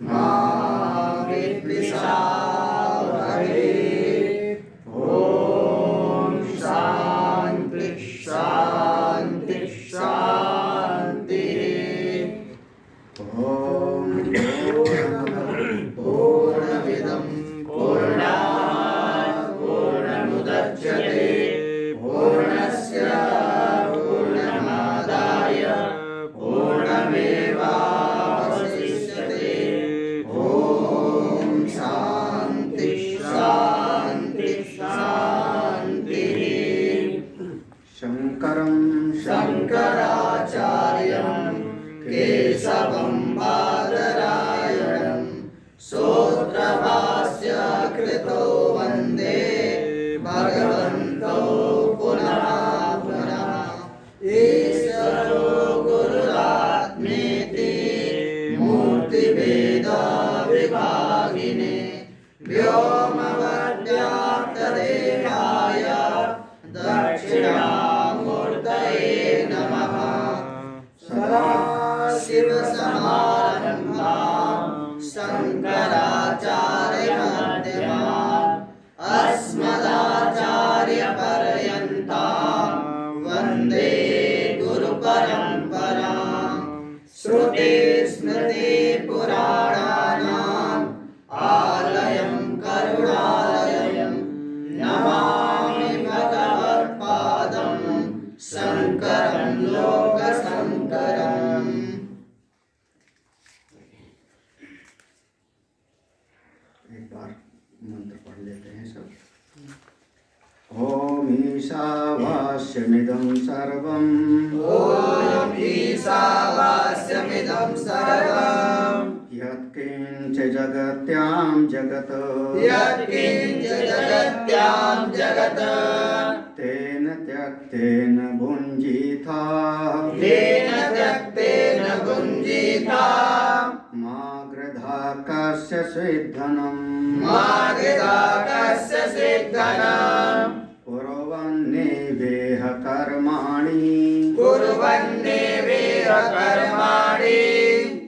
मा विद्विषावहै। ओम शांति शांति शांति। ओम पूर्णमिदं पूर्णात् पूर्णमुदच्यते पूर्णस्य पूर्णमादाय पूर्णमेवावशिष्यते। ओम शांति शांति शांति। शंकरं शंकराचार्यं केशवं बादरायणं सूत्रभाष्य कृतो वन्दे भगवन्तो पुनः पुनः। ईश्वरो गुरुरात्मेति मूर्तिभेद विभागिने व्योमवद्व्याप्तदेहाय दक्षिणामूर्तये नमः। सदाशिवसमारम्भां शङ्कराचार्यमध्यमाम् अस्मदाचार्यपर्यन्तां वन्दे गुरुपरम्पराम्। श्रुतिस्मृतिपुराणानाम् आलयं करुणालयं नमामि भगवत्पादं शङ्करं लोकशङ्करम्। एक बार मंत्र पढ़ लेते हैं सब। ओम ईशावास्यमिदं सर्वं। ओम ईशावास्यमिदं सर्वं। यत्किंच जगत्यां जगत्। यत्किंच जगत्यां जगत्। तेन त्यक्तेन भुञ्जीथा। तेन त्यक्तेन भुञ्जीथा। मा गृधा कस्य स्विद्धनम्। मा गृधा कस्य स्विद्धनम्। कुर्वन्नेवेह कर्माणि। कुर्वन्नेवेह कर्माणि।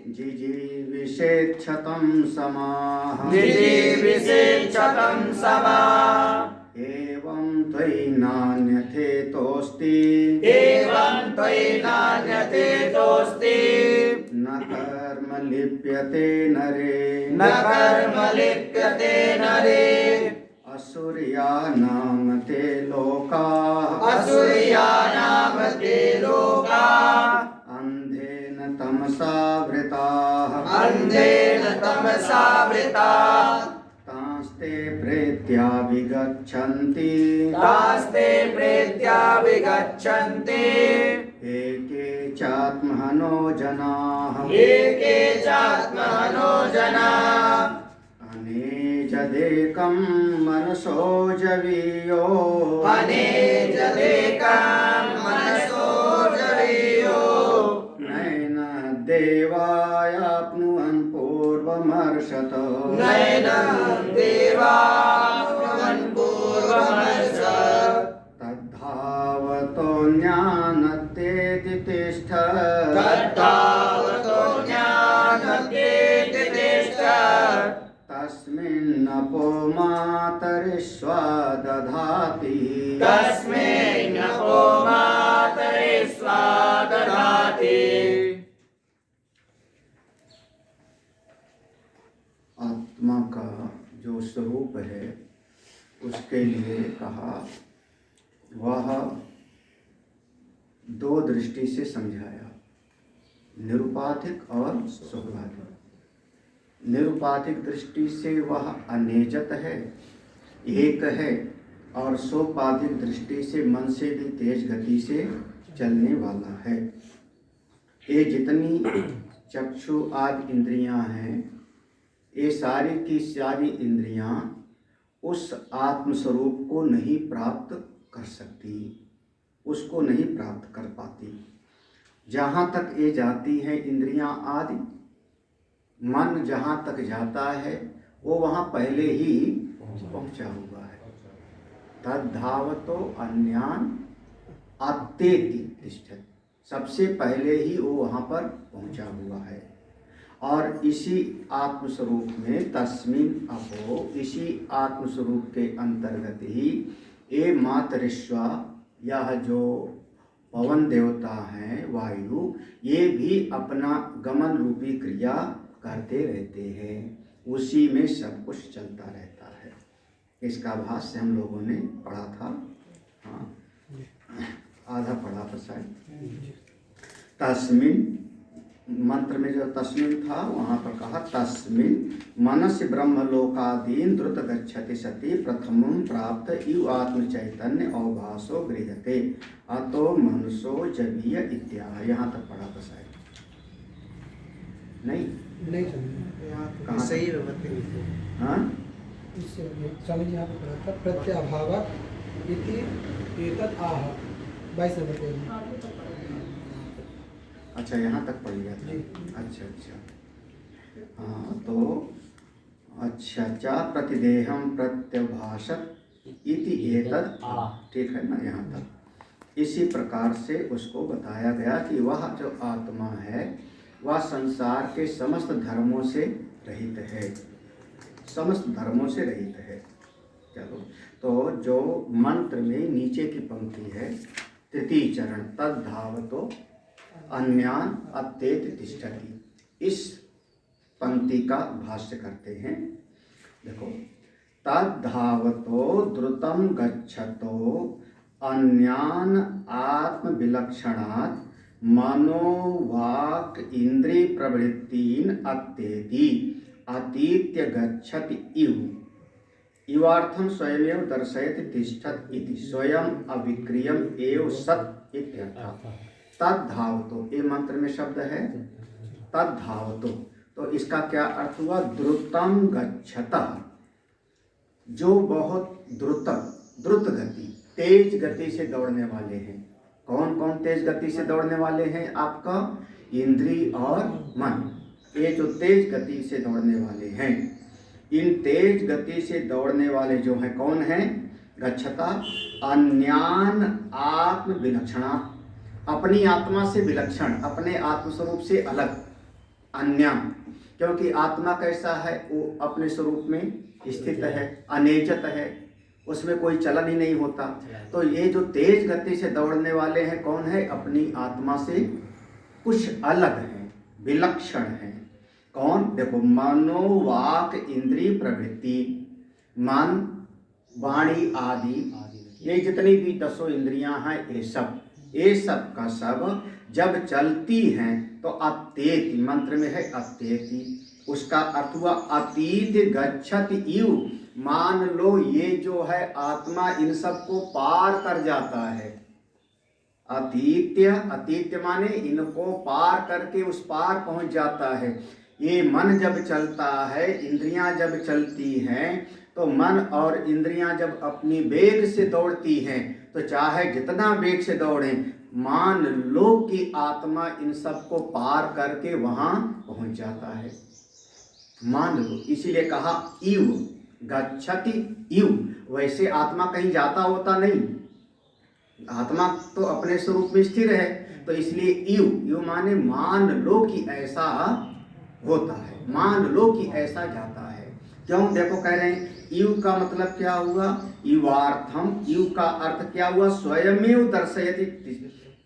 जिजीविषेच्छतं समाः। जिजीविषेच्छतं समाः। एवं त्वयि नान्यथेतोऽस्ति। एवं त्वयि नान्यथेतोऽस्ति। न कर्म लिप्यते नरे। न कर्म लिप्यते नरे। असुर्यानां ते लोकाः। असुर्यानां ते लोकाः। अन्धेन तमसावृताः। अन्धेन तमसावृताः। तांस्ते प्रेत्या विगच्छन्ति। तांस्ते प्रेत्या विगच्छन्ति। एके चात्महनो जनाः। एके चात्महनो जनाः। अनेजदेकं मनसो जवीयो। अनेजदेकं मनसो जवीयो। नैन देवायाप्नुवन् पूर्वमर्षत। नैन देवायाप्नुवन् पूर्वमर्षत। तद्धावतो ज्ञानत्येति तिष्ठत्। तद्धावतो ज्ञानत्येति तिष्ठत्। तस्मिन्नपो मातरिष्वा दधाति। तस्मिन्नपो मातरिष्वा दधाति। आत्मा का जो स्वरूप है उसके लिए कहा, वह दो दृष्टि से समझाया, निरुपाधिक और सोपाधिक। निरुपाधिक दृष्टि से वह अनेजत है, एक है, और सोपाधिक दृष्टि से मन से भी तेज गति से चलने वाला है। ये जितनी चक्षु आदि इंद्रियां हैं, ये सारी की सारी इंद्रियां उस आत्म स्वरूप को नहीं प्राप्त कर सकती, उसको नहीं प्राप्त कर पाती। जहाँ तक ये जाती हैं इंद्रियां आदि, मन जहाँ तक जाता है वो वहाँ पहले ही पहुँचा हुआ है। तद्धावतो अन्यान अत्येति तिष्ठति, सबसे पहले ही वो वहाँ पर पहुँचा हुआ है। और इसी आत्मस्वरूप में तस्मिन अपो, इसी आत्मस्वरूप के अंतर्गत ही ये मातरिश्वा, यह जो पवन देवता हैं वायु, ये भी अपना गमन रूपी क्रिया करते रहते हैं, उसी में सब कुछ चलता रहता है। इसका भाष्य हम लोगों ने पढ़ा था, हाँ आधा पढ़ा था शायद। तस्मिन मंत्र में जो तस्मिन था वहाँ पर कहा तस्मिन मनस्य ब्रह्मलोकादीन द्रुत गच्छति सति प्रथमं प्राप्त इव आत्म चैतन्य अवभासो गृह्यते अतो मनसो जवीय इत्याह। यहाँ तक पढ़ा था शायद, नहीं कहाँ सही हाँ स्वामी जी यहाँ पर पढ़ा था प्रत्याभावक इति एतत् आह 22 नंबर पेज। अच्छा यहाँ तक पढ़ लिया था। अच्छा हाँ तो अच्छा प्रतिदेहम प्रत्यभाषक इति एतद, ठीक है ना यहाँ तक। इसी प्रकार से उसको बताया गया कि वह जो आत्मा है वह संसार के समस्त धर्मों से रहित है, समस्त धर्मों से रहित है। चलो तो जो मंत्र में नीचे की पंक्ति है तृतीय चरण, तद्धावतो अन्यान अत्येत तिष्ठति, इस पंक्ति का भाष्य करते हैं। देखो, तद्धावतो द्रुतम गच्छतो अन्यान आत्म विलक्षणात् मनोवाक इंद्रिय प्रवृत्तीन अत्येति अतीत्य गच्छति इव इवार्थम स्वयमेव दर्शयति तिष्ठत इति स्वयं अविक्रियम एव सत् इत्यर्थः। तद्धावतो, ये मंत्र में शब्द है तद्धावतो, तो इसका क्या अर्थ हुआ? द्रुतम गच्छतः, जो बहुत द्रुत गति, तेज गति से दौड़ने वाले हैं। कौन कौन तेज गति से दौड़ने वाले हैं? आपका इंद्रिय और मन, ये जो तेज गति से दौड़ने वाले हैं। इन तेज गति से दौड़ने वाले जो हैं कौन हैं? गच्छता अन्यान आत्म विलक्षणा, अपनी आत्मा से विलक्षण, अपने आत्मस्वरूप से अलग। अन्यान, क्योंकि आत्मा कैसा है? वो अपने स्वरूप में स्थित है, अनेजत है, उसमें कोई चलन ही नहीं होता। तो ये जो तेज गति से दौड़ने वाले हैं कौन है? अपनी आत्मा से कुछ अलग है, विलक्षण है। कौन? देखो, मनोवाक इंद्रिय प्रवृत्ति, मन वाणी आदि, ये जितनी भी 10 इंद्रियां हैं, ये सब का सब जब चलती हैं तो अत्येति, मंत्र में है अत्येति, उसका अर्थ हुआ अतीत गच्छति इव, मान लो ये जो है आत्मा इन सब को पार कर जाता है। अतीत्य माने इनको पार करके उस पार पहुंच जाता है। ये मन जब चलता है, इंद्रियां जब चलती हैं, तो मन और इंद्रियां जब अपनी वेग से दौड़ती हैं, तो चाहे जितना वेग से दौड़ें, मान लो कि आत्मा इन सब को पार करके वहां पहुंच जाता है। मान लो, इसीलिए कहा इव गच्छति इव। वैसे आत्मा कहीं जाता होता नहीं, आत्मा तो अपने स्वरूप में स्थिर है, तो इसलिए इव माने मान लो कि ऐसा होता है, मान लो कि ऐसा जाता है। क्यों? देखो, कह रहे हैं इव का मतलब क्या हुआ? इवार्थम, इव का अर्थ क्या हुआ? स्वयमेव दर्शयति,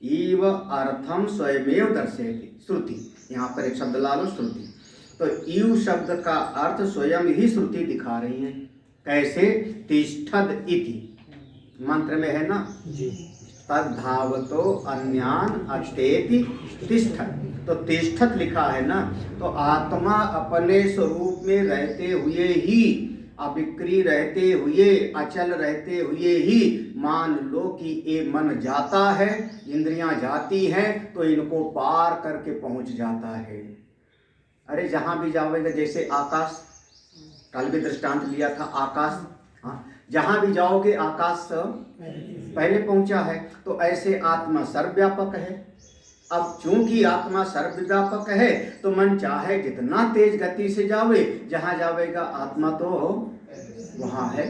इव अर्थम स्वयमेव दर्शयति, श्रुति, यहाँ पर एक शब्द ला लो, श्रुति। तो इव शब्द का अर्थ स्वयं ही श्रुति दिखा रही है। कैसे? तिष्ठद इति, मंत्र में है ना जी, तद्धावतो अन्यान अत्येति तिष्ठत, तो तिष्ठत लिखा है ना, तो आत्मा अपने स्वरूप में रहते हुए ही, अविक्री रहते हुए, अचल रहते हुए ही, मान लो कि ये मन जाता है, इंद्रियां जाती हैं, तो इनको पार करके पहुंच जाता है। अरे जहां भी जाओगे, जैसे आकाश, कल भी दृष्टांत लिया था, आकाश, हाँ, जहां भी जाओगे आकाश पहले पहुंचा है, तो ऐसे आत्मा सर्वव्यापक है। अब चूंकि आत्मा सर्वव्यापक है, तो मन चाहे जितना तेज गति से जावे, जहां जावेगा आत्मा तो वहां है।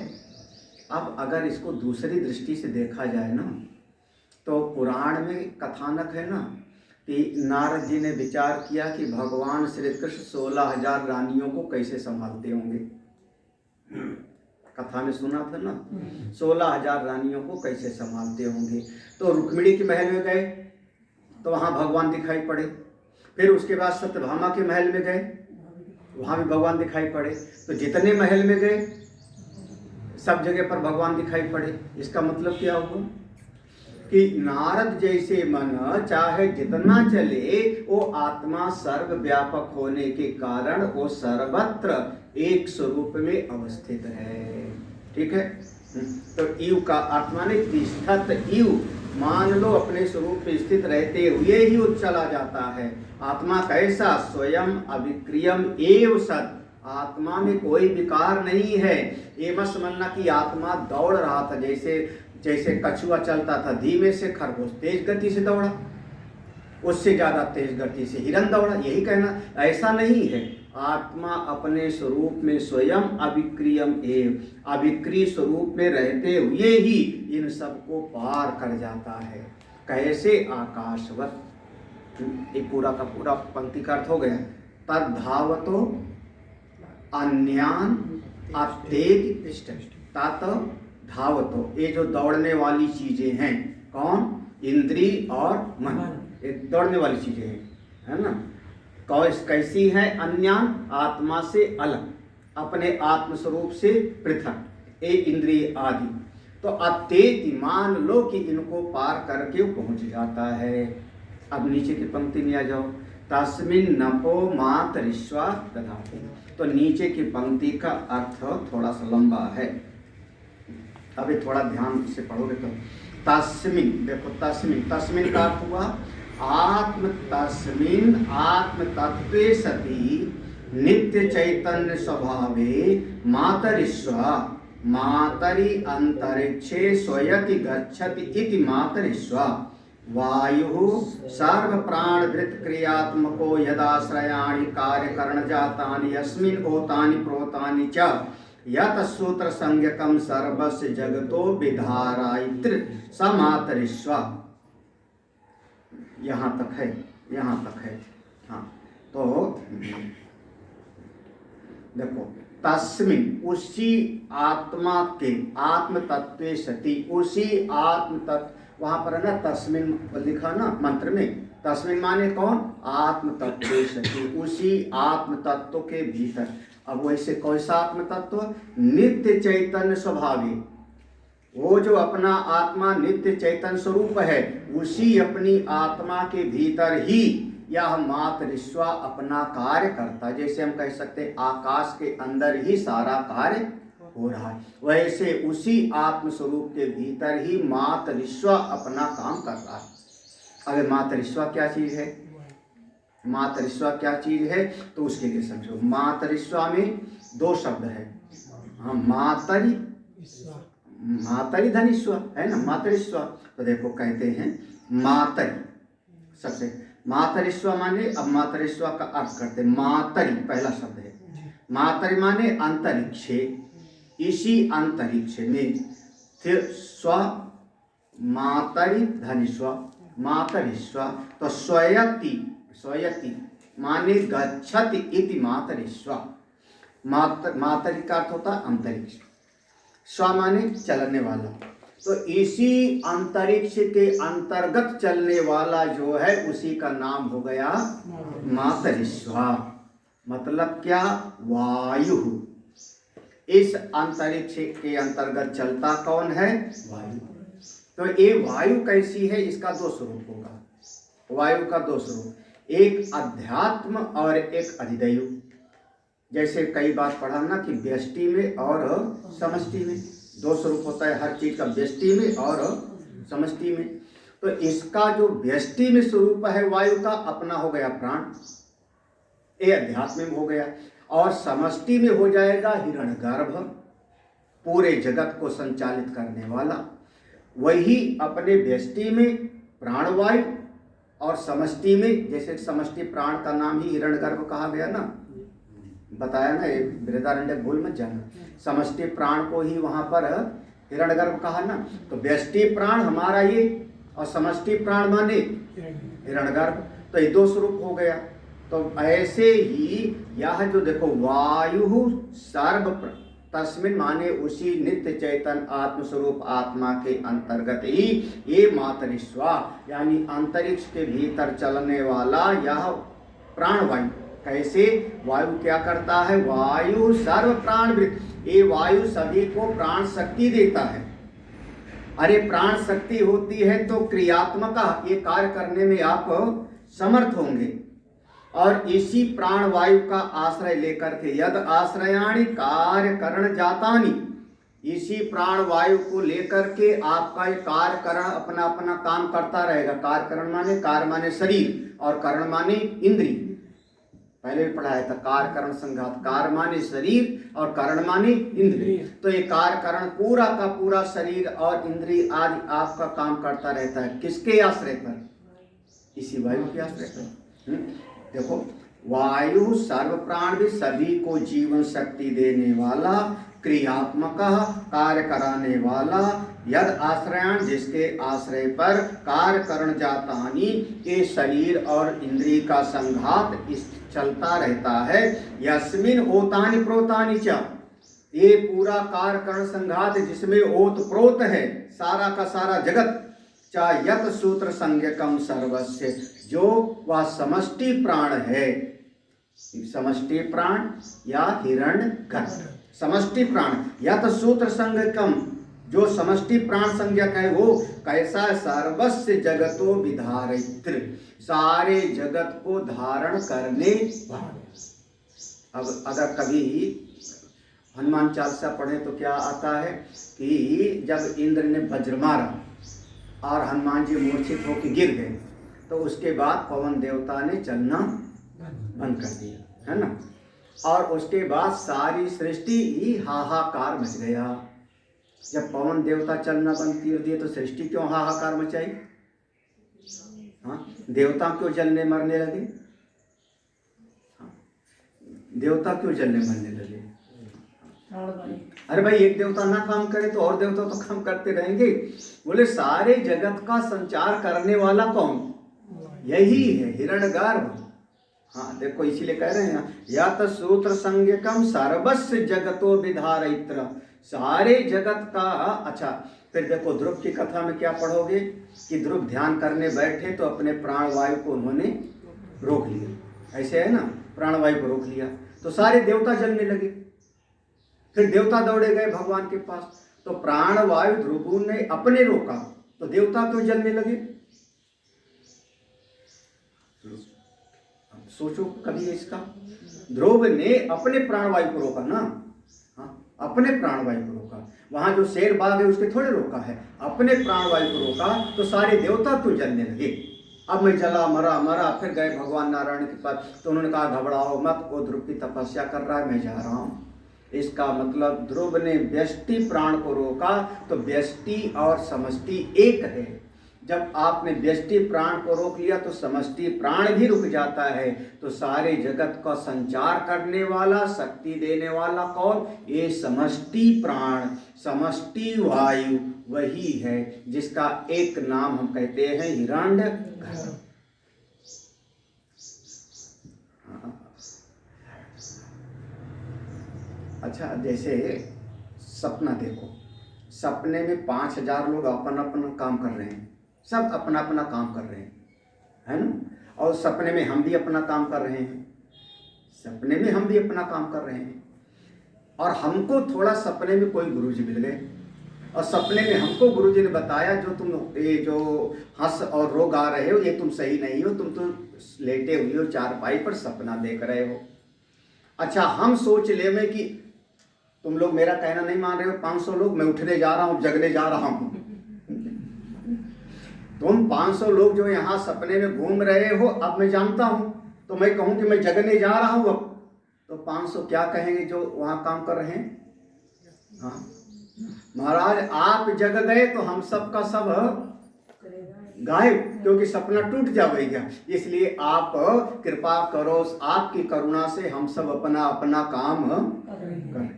अब अगर इसको दूसरी दृष्टि से देखा जाए ना, तो पुराण में कथानक है ना कि नारद जी ने विचार किया कि भगवान श्री कृष्ण 16,000 रानियों को कैसे संभालते होंगे। कथा में सुना था ना, 16,000 रानियों को कैसे संभालते होंगे। तो रुक्मिणी के महल में गए तो वहाँ भगवान दिखाई पड़े। फिर उसके बाद सत्यभामा के महल में गए, वहाँ भी भगवान दिखाई पड़े। तो जितने महल में गए सब जगह पर भगवान दिखाई पड़े। इसका मतलब क्या हुआ कि नारद जैसे मन चाहे जितना चले, वो आत्मा सर्वव्यापक होने के कारण वो सर्वत्र एक स्वरूप में अवस्थित है। ठीक है। तो इव का आत्मा ने तिष्ठत इव, मान लो अपने स्वरूप में स्थित रहते हुए ही वो चला जाता है। आत्मा कैसा? स्वयं अविक्रियम एव सत्। आत्मा में कोई विकार नहीं है। ये मत समझना कि आत्मा दौड़ रहा था, जैसे कछुआ चलता था धीमे से, खरगोश तेज गति से दौड़ा, उससे ज्यादा तेज गति से हिरन दौड़ा, यही कहना। ऐसा नहीं है। आत्मा अपने स्वरूप में स्वयं अविक्रियम एव, अविक्रिय स्वरूप में रहते हुए ही इन सबको पार कर जाता है। कैसे? आकाशवत। ये पूरा का पूरा पंक्ति का अर्थ हो गया। तद धावतो अन्यान अत्येति तिष्ठति। तात धावतो, ये जो दौड़ने वाली चीजें हैं, कौन? इंद्रिय और मन, ये दौड़ने वाली चीजें हैं, है ना। कैसी है? अन्यान, आत्मा से अलग, अपने आत्म स्वरूप से पृथक, ये इंद्रिय आदि। तो अत्येति, मान लो कि इनको पार करके वो पहुंच जाता है। अब नीचे की पंक्ति में आ जाओ। तस्मिन् नपो मातरिश्वा दधाति। तो नीचे की पंक्ति का अर्थ थोड़ा सा लंबा है, अभी थोड़ा ध्यान से पढ़ोगे तो। तस्मिन्, देखो तस्मिन् का अर्थ हुआ आत्म, तस्मिन् आत्म तत्वे सति नित्य चैतन्य स्वभावे मातरिश्वा, मातरि अंतरिक्षे स्वयति गच्छति इति मातरिश्वा। वायु सर्व प्राणवृत्त क्रियात्मको यदाश्रयाणि कार्यकरण जातानि यस्मिन् ओतानि प्रोतानि च यत सूत्र संज्ञकम सर्वस्य जगतो विधारायित्र समातरिश्वा। यहाँ तक है, यहाँ तक है। हाँ, तो देखो तस्मिन्, उसी आत्मा के, आत्म तत्वे सति, उसी आत्म तत्व, वहां पर है ना तस्मिन् लिखा ना मंत्र में। तस्मिन् माने कौन? आत्म तत्वे सति, उसी आत्म तत्व के भीतर। अब वैसे कैसा आत्म तत्व? नित्य चैतन्य स्वभावी, वो जो अपना आत्मा नित्य चैतन्य स्वरूप है, उसी अपनी आत्मा के भीतर ही यह मातरिश्वा अपना कार्य करता। जैसे हम कह सकते हैं आकाश के अंदर ही सारा कार्य हो रहा है, वैसे उसी आत्म स्वरूप के भीतर ही मातरिश्वा अपना काम कर रहा है। अगर मातरिश्वा क्या चीज है, मातरिश्वा क्या चीज है, तो उसके लिए समझो। मातरिश्वा में दो शब्द है। हाँ, मातरि, मातरि धनिश्वा है ना, मातरिश्वा। तो देखो कहते हैं मातरि, सबसे मातरिश्वा माने, अब मातरिश्वा का अर्थ करते हैं। मातरि पहला शब्द है। मातरि माने अंतरिक्षे, इसी अंतरिक्ष में। फिर स्व, मातरि धनिश्वा, मातरिश्वा। तो स्वयति, स्वयति माने गच्छति इति मातरिश्वा। मातरि का अर्थ होता है अंतरिक्ष, स्व माने चलने वाला। तो इसी अंतरिक्ष के अंतर्गत चलने वाला जो है, उसी का नाम हो गया मातरिश्वा। मतलब क्या? वायु। इस अंतरिक्ष के अंतर्गत चलता कौन है? वायु। तो ये वायु कैसी है? इसका दो स्वरूप होगा। वायु का दो स्वरूप, एक अध्यात्म और एक अधिदैव। जैसे कई बार पढ़ा ना कि व्यष्टि में और समष्टि में दो स्वरूप होता है हर चीज का, व्यष्टि में और समष्टि में। तो इसका जो व्यष्टि में स्वरूप है वायु का, अपना हो गया प्राण, ये अध्यात्म में हो गया। और समष्टि में हो जाएगा हिरण्यगर्भ, पूरे जगत को संचालित करने वाला। वही अपने व्यष्टि में प्राणवायु और समष्टि में, जैसे समष्टि प्राण का नाम ही हिरण्यगर्भ कहा गया ना, बताया ना, ये बृहदारण्यक भूल मत जाना। समष्टि प्राण को ही वहां पर हिरण्यगर्भ कहा ना। तो व्यष्टि प्राण हमारा ये, और समष्टि प्राण माने हिरण्यगर्भ। तो ये 2 स्वरूप हो गया। तो ऐसे ही यह जो देखो वायु सर्व तस्मिन माने उसी नित्य चैतन आत्मस्वरूप आत्मा के अंतर्गत ही ये मातरिस्वा यानी अंतरिक्ष के भीतर चलने वाला यह प्राणवायु। कैसे वायु क्या करता है? वायु सर्व प्राणवृत, ये वायु सभी को प्राण शक्ति देता है। अरे प्राण शक्ति होती है तो क्रियात्मक ये कार्य करने में आप समर्थ होंगे। और इसी प्राण वायु का आश्रय लेकर के यद आश्रयाणि कार्य करण जातानि, इसी प्राण वायु को लेकर के आपका ये कार्य करण अपना अपना काम करता रहेगा। कार्यकरण माने कार्य माने शरीर और करण माने इंद्रिय। पहले भी पढ़ाया था कार्य करण संघात, कार्य माने शरीर और करण माने इंद्रिय। तो ये कार्य करण पूरा का पूरा शरीर और इंद्रिय आदि आपका काम करता रहता है। किसके आश्रय पर? इसी वायु के आश्रय पर। देखो वायु सर्व प्राण भी सभी को जीवन शक्ति देने वाला, क्रियात्मक कार्य कराने वाला, यद आश्रयान जिसके आश्रय पर कार्य करण जातानि ये शरीर और इंद्रिय का संघात इस चलता रहता है। यस्मिन ओतानि प्रोतानि च, ये पूरा कार्य करण संघात जिसमें ओत प्रोत है सारा का सारा जगत। चा यत सूत्र संज्ञकम सर्वस्य, जो वह समष्टि प्राण है। समष्टि प्राण या हिरण्यगर्भ, समष्टि प्राण यत सूत्र संज्ञकम, जो समष्टि प्राण संज्ञक है वो कैसा? सर्वस्य जगतो विधारित्र, सारे जगत को धारण करने वाला। अब अगर कभी हनुमान चालीसा पढ़े तो क्या आता है कि जब इंद्र ने वज्र मारा और हनुमान जी मूर्छित होकर गिर गए, तो उसके बाद पवन देवता ने चलना बंद कर दिया, है ना। और उसके बाद सारी सृष्टि ही हाहाकार मच गया। जब पवन देवता चलना बंद कर दिए तो सृष्टि क्यों हाहाकार मचाई? हाँ, देवता क्यों जलने मरने लगे? हाँ, देवता क्यों जलने मरने लगे? अरे भाई एक देवता ना काम करे तो और देवता तो काम करते रहेंगे। बोले सारे जगत का संचार करने वाला कौन? यही है हिरण्यगर्भ। हाँ देखो इसीलिए कह रहे हैं यत सूत्र संज्ञकम सर्वस्य जगतो विधारित्र, सारे जगत का। अच्छा फिर देखो ध्रुव की कथा में क्या पढ़ोगे कि ध्रुव ध्यान करने बैठे तो अपने प्राण वायु को उन्होंने रोक लिया। ऐसे है ना, प्राण वायु को रोक लिया तो सारे देवता जलने लगे। फिर देवता दौड़े गए भगवान के पास, तो प्राण वायु ध्रुव ने अपने रोका तो देवता क्यों जलने लगे? सोचो कभी इसका। ध्रुव ने अपने प्राण वायु को रोका ना, हाँ अपने प्राण वायु को रोका। वहां जो शेर बाघ है उसके थोड़े रोका है, अपने प्राण वायु को रोका तो सारे देवता क्यों जलने लगे? अब मैं जला मरा। फिर गए भगवान नारायण के पास तो उन्होंने कहा घबराओ मत, वो ध्रुव की तपस्या कर रहा है, मैं जा रहा हूं। इसका मतलब ध्रुव ने व्यष्टि प्राण को रोका तो व्यष्टि और समष्टि एक है। जब आपने व्यष्टि प्राण को रोक लिया तो समष्टि प्राण भी रुक जाता है। तो सारे जगत का संचार करने वाला, शक्ति देने वाला कौन? ये समष्टि प्राण, समष्टि वायु वही है जिसका एक नाम हम कहते हैं हिरण्यगर्भ। अच्छा जैसे सपना देखो, सपने में 5000 लोग अपना अपना काम कर रहे हैं, सब अपना अपना काम कर रहे हैं, है ना। और सपने में हम भी अपना काम कर रहे हैं, सपने में हम भी अपना काम कर रहे हैं। और हमको थोड़ा सपने में कोई गुरुजी मिल गए और सपने में हमको गुरुजी ने बताया जो तुम ये जो हंस और रो गा रहे हो ये तुम सही नहीं हो, तुम तो लेटे हुए हो चारपाई पर सपना देख रहे हो। अच्छा हम सोच ले में कि तुम लोग मेरा कहना नहीं मान रहे हो, 500 लोग, मैं उठने जा रहा हूँ, जगने जा रहा हूँ। तुम 500 लोग जो यहाँ सपने में घूम रहे हो, अब मैं जानता हूँ, तो मैं कहूँ कि मैं जगने जा रहा हूँ अब, तो 500 क्या कहेंगे जो वहाँ काम कर रहे हैं? हाँ महाराज आप जग गए तो हम सब का सब गायब, क्योंकि सपना टूट जाएगा। इसलिए आप कृपा करो, आपकी करुणा से हम सब अपना अपना काम करें।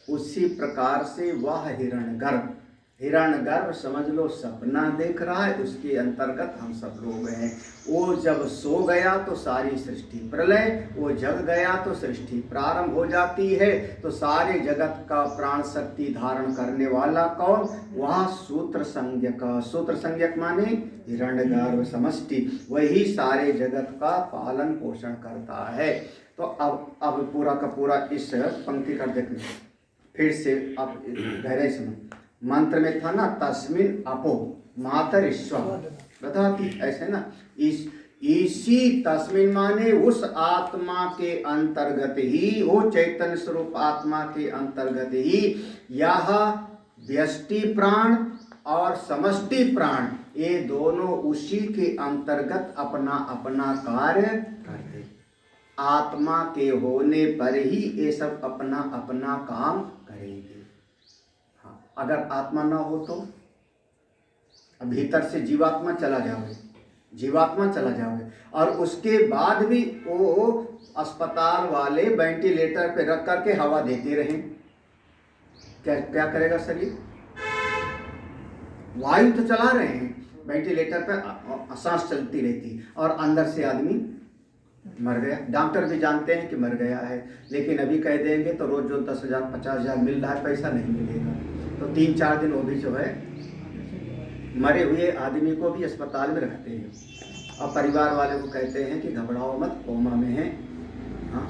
उसी प्रकार से वह हिरण्यगर्भ हिरण्यगर्भ समझ लो सपना देख रहा है, उसके अंतर्गत हम सब लोग हैं। वो जब सो गया तो सारी सृष्टि प्रलय, वो जग गया तो सृष्टि प्रारंभ हो जाती है। तो सारे जगत का प्राण शक्ति धारण करने वाला कौन? वह सूत्र संज्ञक। सूत्र संज्ञक माने हिरण्यगर्भ समष्टि, वही सारे जगत का पालन पोषण करता है। तो अब पूरा का पूरा इस पंक्ति का देखना फिर से, आप गहराई समझ। मंत्र में था ना तस्मिन अपो मातर ईश्वर, बताती ऐसे ना, इसी तस्मिन माने उस आत्मा के अंतर्गत ही, वो चैतन्य स्वरूप आत्मा के अंतर्गत ही यह व्यष्टि प्राण और समष्टि प्राण, ये दोनों उसी के अंतर्गत अपना अपना कार्य करते। आत्मा के होने पर ही ये सब अपना अपना काम करेंगे। अगर आत्मा ना हो तो भीतर से जीवात्मा चला जाओगे और उसके बाद भी वो अस्पताल वाले वेंटिलेटर पे रख करके हवा देते रहें, क्या करेगा शरीर? वायु तो चला रहे हैं, वेंटिलेटर पे सांस चलती रहती और अंदर से आदमी मर गया। डॉक्टर भी जानते हैं कि मर गया है, लेकिन अभी कह देंगे तो रोज जो 10,000 50,000 मिल रहा है, पैसा नहीं मिलेगा, तो 3-4 दिन वो भी जो है मरे हुए आदमी को भी अस्पताल में रखते हैं और परिवार वाले को कहते हैं कि घबराओ मत, कोमा में है, हाँ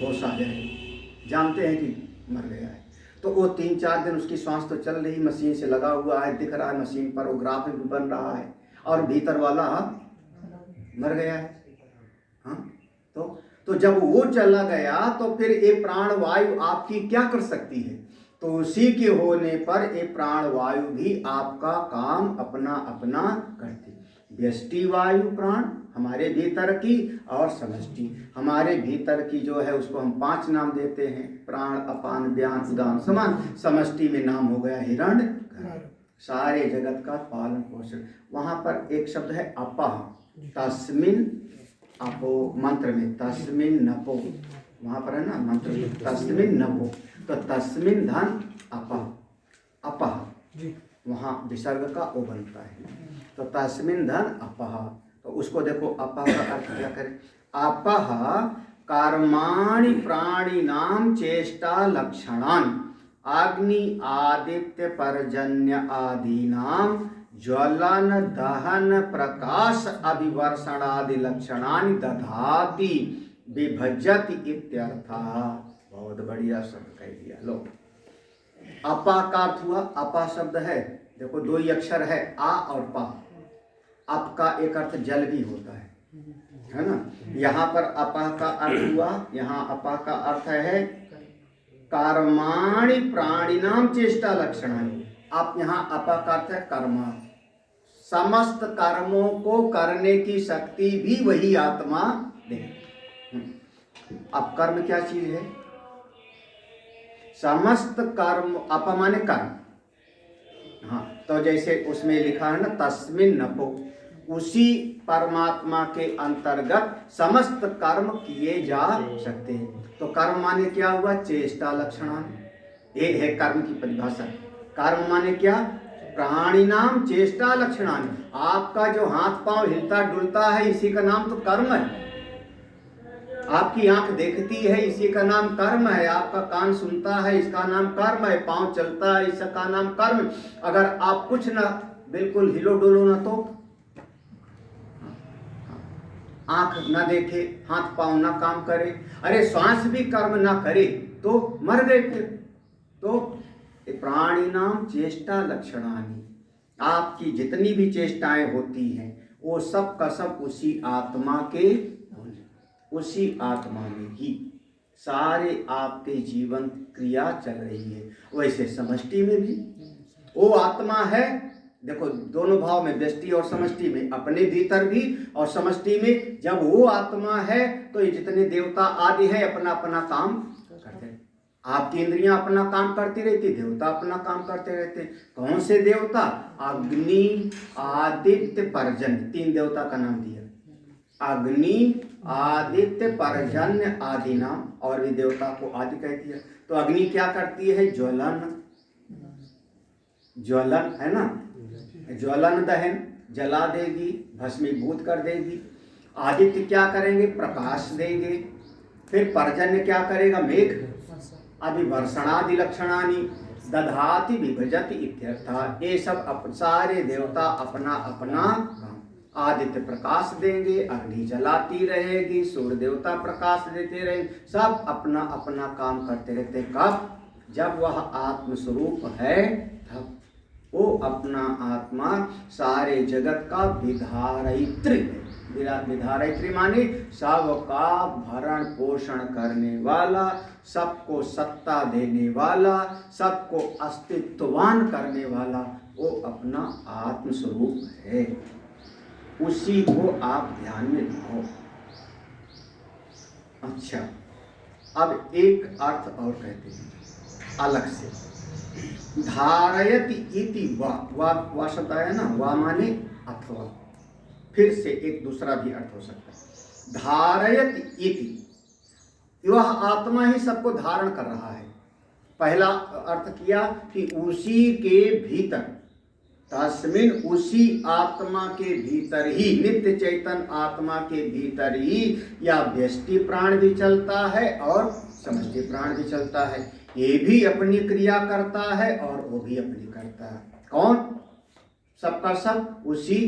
होश आ जाए, जानते हैं कि मर गया है। तो वो 3-4 दिन उसकी सांस तो चल रही, मशीन से लगा हुआ है, दिख रहा है मशीन पर, वो ग्राफ भी बन रहा है और भीतर वाला मर गया है। हाँ तो जब वो चला गया तो फिर ये प्राण वायु आपकी क्या कर सकती है? तो उसी के होने पर ये प्राण वायु भी आपका काम अपना अपना करती। व्यष्टि वायु प्राण हमारे भीतर की और समष्टि हमारे भीतर की जो है, उसको हम 5 नाम देते हैं, प्राण अपान व्यान उदान समान। समष्टि में नाम हो गया हिरण्य, सारे जगत का पालन पोषण। वहां पर एक शब्द है अपह, तस्मिन अपो, मंत्र में तस्मिन नपो, वहां पर है ना मंत्र में तस्मिन नपो, तो तस्मिन धन अपह, अपह वहां विसर्ग का ओ बनता है, तो तस्मिन धन अपह। तो उसको देखो अपह का अर्थ क्या करें? अपह कर्माणि प्राणी नाम चेष्टा लक्षणान अग्नि आदित्य पर्जन्य आदि नाम ज्वलन दहन प्रकाश अभिवर्षण आदि लक्षणानि दधाति विभजति इत्यर्थः। बहुत बढ़िया शब्द कह दिया। लो, अपा का अर्थ हुआ, अपा शब्द है, देखो 2 ही अक्षर है, आ और पा। अप का एक अर्थ जल भी होता है ना। यहाँ पर अपा का अर्थ हुआ, यहाँ अपा का अर्थ है कर्माणि प्राणिनाम चेष्टा लक्षणानि। आप यहाँ अपा का अर्थ है कर्मा, समस्त कर्मों को करने की शक्ति भी वही आत्मा दे। अब कर्म क्या चीज है? समस्त कर्म, अपमाने कर्म। हाँ, तो जैसे उसमें लिखा है ना तस्मिन नपो, उसी परमात्मा के अंतर्गत समस्त कर्म किए जा सकते हैं। तो कर्म माने क्या हुआ? चेष्टा लक्षणान, ये है कर्म की परिभाषा। कर्म माने क्या? प्राणी नाम चेष्टा लक्षणान। आपका जो हाथ पांव हिलता डुलता है, इसी का नाम तो कर्म है। आपकी आंख देखती है, इसी का नाम कर्म है। आपका कान सुनता है, इसका नाम कर्म है। पांव चलता है, इसका नाम कर्म। अगर आप कुछ ना बिल्कुल हिलो डुलो ना, तो आंख ना देखे, हाथ पांव ना काम करे, अरे श्वास भी कर्म ना करे तो मर गए फिर। तो प्राणी नाम चेष्टा लक्षणानि, आपकी जितनी भी चेष्टाएं होती हैं वो सब का सब उसी आत्मा के, उसी आत्मा में ही सारे आपके जीवन क्रिया चल रही है। वैसे समष्टि में भी वो आत्मा है। देखो दोनों भाव में, व्यष्टि और समष्टि में, अपने भीतर भी और समष्टि में जब वो आत्मा है तो ये जितने देवता आदि है अपना अपना काम करते हैं। आपकी इंद्रियां अपना काम करती रहती, देवता अपना काम करते रहते। कौन से देवता? अग्नि आदित्य पर्जन्य, 3 देवता का नाम दिया। अग्नि आदित्य पर्जन्य आदि नाम, और भी देवता को आदि कह दिया। तो अग्नि क्या करती है? ज्वलन, ज्वलन है ना, ज्वलन दहन, जला देगी, भस्मीभूत कर देगी। आदित्य क्या करेंगे? प्रकाश देंगे। फिर पर्जन्य क्या करेगा? मेघ। अभिवर्षणादि लक्षणानि दधाति विभजति इत्यर्थ। ये सब सारे देवता अपना अपना आदित्य प्रकाश देंगे, अग्नि जलाती रहेगी, सूर्य देवता प्रकाश देते रहेंगे, सब अपना अपना काम करते रहते। कब? जब वह आत्मस्वरूप है तब। वो अपना आत्मा सारे जगत का विधारयित्री है। विधारयित्री माने सबका भरण पोषण करने वाला, सबको सत्ता देने वाला, सबको अस्तित्ववान करने वाला, वो अपना आत्मस्वरूप है। उसी को आप ध्यान में लाओ। अच्छा, अब एक अर्थ और कहते हैं अलग से। धारयति इति वा शब्द आया ना, वा माने अथवा। फिर से एक दूसरा भी अर्थ हो सकता है। धारयति इति, वह आत्मा ही सबको धारण कर रहा है। पहला अर्थ किया कि उसी के भीतर, तस्मिन, उसी आत्मा के भीतर ही, नित्य चैतन्य आत्मा के भीतर ही या व्यष्टि प्राण भी चलता है और समष्टि प्राण भी चलता है। ये भी अपनी क्रिया करता है और वो भी अपनी करता है। कौन? सबका सब उसी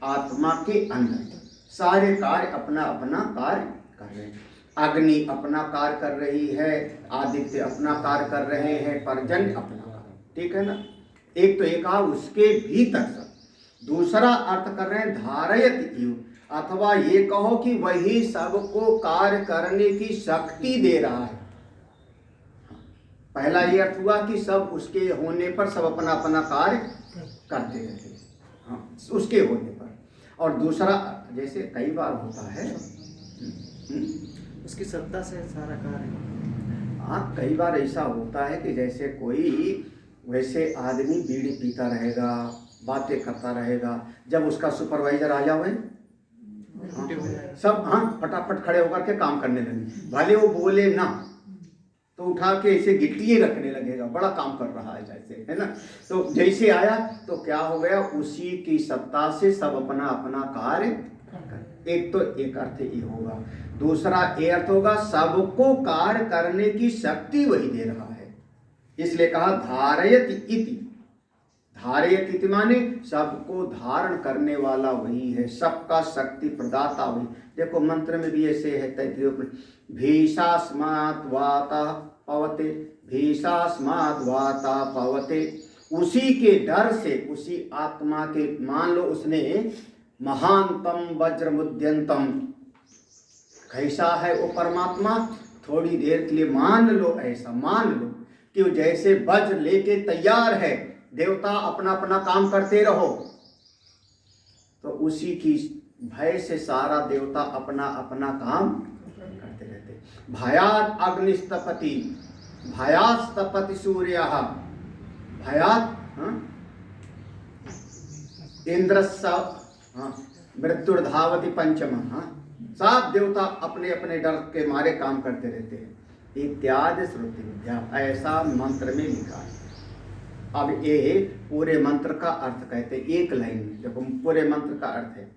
आत्मा के अंदर सारे कार्य अपना अपना कार्य कर रहे हैं। अग्नि अपना कार्य कर रही है, आदित्य अपना कार्य कर रहे हैं, पर्जन्य अपना कार्य, ठीक है ना। एक तो एक उसके भीतर सब। दूसरा अर्थ कर रहे हैं धारयत इव, अथवा ये कहो कि वही सबको कार्य करने की शक्ति दे रहा है। पहला ये अर्थ हुआ कि सब उसके होने पर सब अपना अपना कार्य करते रहते हैं, हाँ, उसके होने पर। और दूसरा, जैसे कई बार होता है उसकी सत्ता से सारा कार्य। हाँ, कई बार ऐसा होता है कि जैसे कोई वैसे आदमी बीड़ी पीता रहेगा, बातें करता रहेगा, जब उसका सुपरवाइजर आ जाए, हाँ, सब हाँ फटाफट खड़े होकर के काम करने लगे। भले वो बोले ना तो उठा के ऐसे गिट्टी रखने लगेगा, बड़ा काम कर रहा है जैसे, है ना। तो जैसे आया तो क्या हो गया, उसी की सत्ता से सब अपना अपना कार्य। एक तो एक अर्थ ये होगा। दूसरा ये अर्थ होगा सबको कार्य करने की शक्ति वही दे रहा है। इसलिए कहा धारयति इति। धारयति इति माने सबको धारण करने वाला वही है, सबका शक्ति प्रदाता वही। देखो मंत्र में भी ऐसे है, तैत्तिरीय भीषास्मात् वाता पवते, भीषास्मात् वाता पवते। उसी के डर से, उसी आत्मा के, मान लो उसने महानतम वज्रमुद्यंतम, कैसा है वो परमात्मा, थोड़ी देर के लिए मान लो, ऐसा मान लो कि वो जैसे वज्र लेके तैयार है, देवता अपना अपना काम करते रहो, तो उसी की भय से सारा देवता अपना अपना काम करते रहते। भयात अग्निस्तपति, भयास्तपति सूर्य, भयात इंद्रस्य मृत्युर्धावति पंचम। सब देवता अपने अपने डर के मारे काम करते रहते हैं। इत्यादि श्रुति विद्या, ऐसा मंत्र में लिखा है। अब ये पूरे मंत्र का अर्थ कहते हैं एक लाइन में। देखो पूरे मंत्र का अर्थ है,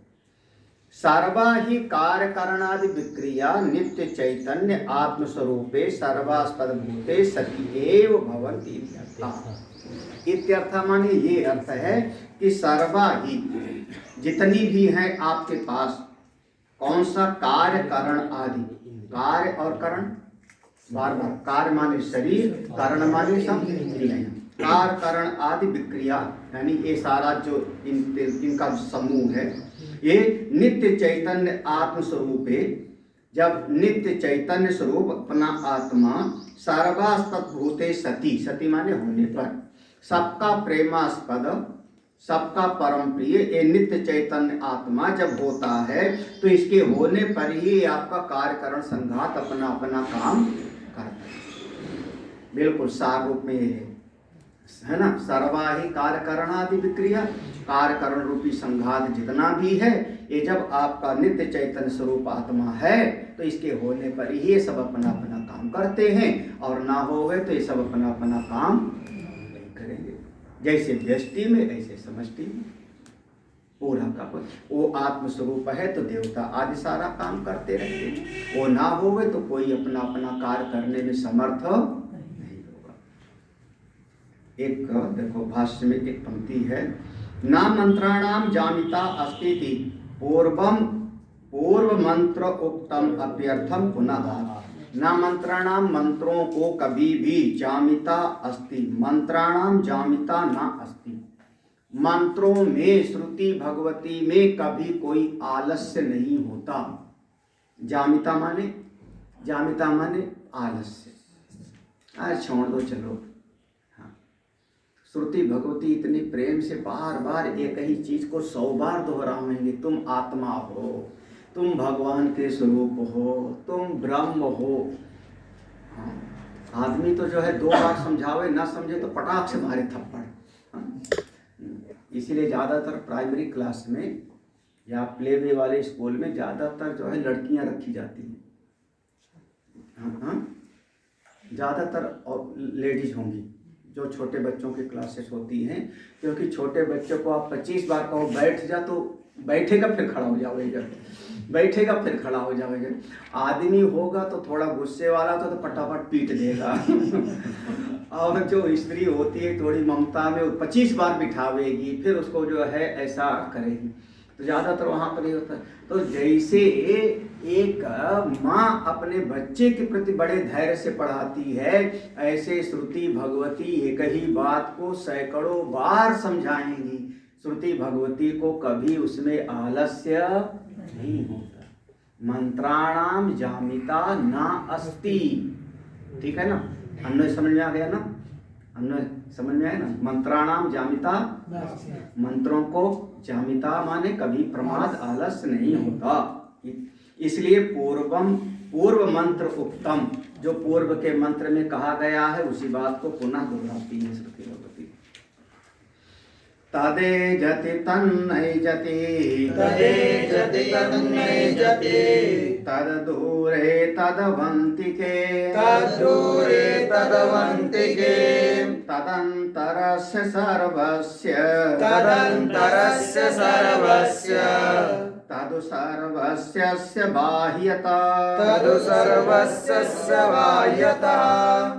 सर्वा ही कार्य करणादि विक्रिया नित्य चैतन्य आत्मस्वरूपे सर्वास्पद भूते सती एव भवन्ति इत्यर्थ। इत्यर्थ माने ये अर्थ है कि सर्वा ही, जितनी भी है आपके पास, कौन सा कार्य करण आदि, कार्य और करण बार बार, कार्य माने शरीर, करण माने सब इंद्रियां, कार्य करण आदि विक्रिया, यानी ये सारा जो इनका समूह है, ये नित्य चैतन्य आत्मस्वरूप है। जब नित्य चैतन्य स्वरूप अपना आत्मा सर्वास्तभूते सती, सती माने होने पर, सबका प्रेमास्पद, सबका परम प्रिय, ये नित्य चैतन्य आत्मा जब होता है तो इसके होने पर ही आपका कार्यकरण संघात अपना अपना काम करता है। बिल्कुल सार रूप में ये है ना। सर्वा ही कार्यकरणादि विक्रिया, कार्यकरण रूपी संघात जितना भी है, ये जब आपका नित्य चैतन्य स्वरूप आत्मा है तो इसके होने पर ये सब अपना अपना काम करते हैं, और ना होवे तो ये सब अपना अपना काम नहीं करेंगे। जैसे व्यष्टि में ऐसे समष्टि में पूरा का पूरा। वो आत्मस्वरूप है तो देवता आदि सारा काम करते रहते हैं, वो ना होवे तो कोई अपना अपना कार्य करने में समर्थ नहीं होगा। एक देखो भाष्य में एक पंक्ति है, ना मंत्राणाम जामिता अस्ति पूर्व मंत्र उक्तम अप्यर्थम पुनः। ना मंत्राणाम मंत्रों को कभी भी जामिता अस्ति, मंत्राणाम जामिता ना अस्ति, मंत्रों में श्रुति भगवती में कभी कोई आलस्य नहीं होता। जामिता माने आलस्य, अरे छोड़ दो चलो। हाँ, श्रुति भगवती इतनी प्रेम से बार बार एक ही चीज को 100 बार दोहराएंगे, तुम आत्मा हो, तुम भगवान के स्वरूप हो, तुम ब्रह्म हो। हाँ, आदमी तो जो है 2 बार समझावे ना समझे तो पटाख से मारे थप्पड़। हाँ, इसीलिए ज़्यादातर प्राइमरी क्लास में या प्ले वे वाले स्कूल में ज़्यादातर जो है लड़कियां रखी जाती हैं। हाँ, ज़्यादातर लेडीज होंगी जो छोटे बच्चों की क्लासेस होती हैं, क्योंकि छोटे बच्चों को आप 25 बार कहो बैठ जा तो बैठेगा फिर खड़ा हो जाएगा, बैठेगा फिर खड़ा हो जाएगा। आदमी होगा तो थोड़ा गुस्से वाला तो फटाफट पीट देगा और जो स्त्री होती है थोड़ी ममता में 25 बार बिठावेगी, फिर उसको जो है ऐसा करेगी। तो ज़्यादातर वहाँ पर ही होता है। तो जैसे एक माँ अपने बच्चे के प्रति बड़े धैर्य से पढ़ाती है, ऐसे श्रुति भगवती एक ही बात को सैकड़ों बार समझाएंगी। श्रुति भगवती को कभी उसमें आलस्य नहीं होता। मंत्राणाम जामिता ना अस्ति, ठीक है ना? अन्वय समझ में आ गया ना? अन्वय समझ में आया ना? मंत्राणाम जामिता, मंत्रों को जामिता माने कभी प्रमाद आलस्य नहीं होता। इसलिए पूर्व मंत्र उक्तम, जो पूर्व के मंत्र में कहा गया है उसी बात को पुनः दोहराती है श्रुति भगवती। तदेजति तन्नैजति, तदेजति तन्नैजति, तद्दूरे तदवन्तिके, तद्दूरे तदवन्तिके, तदन्तरस्य सर्वस्य, तदन्तरस्य सर्वस्य, तदु सर्वस्य बाह्यता, तदु सर्वस्य बाह्यता।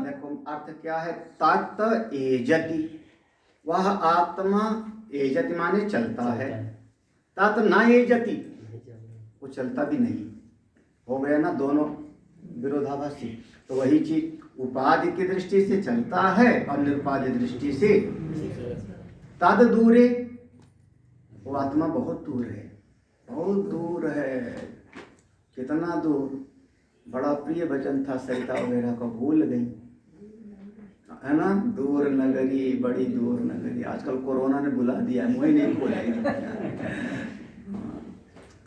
देखो अर्थ क्या है? तत् एजति, वह आत्मा, एजति माने चलता है, तत् न एजति, वो चलता भी नहीं। हो गया ना दोनों विरोधाभासी। तो वही चीज उपाधि की दृष्टि से चलता है और निरुपाधि दृष्टि से तद दूरे, वो आत्मा बहुत दूर है, बहुत दूर है। कितना दूर? बड़ा प्रिय वचन था सरिता वगैरह का, भूल गई है ना? दूर नगरी, बड़ी दूर नगरी। आजकल कोरोना ने बुला दिया, मुझे नहीं भूलेगा।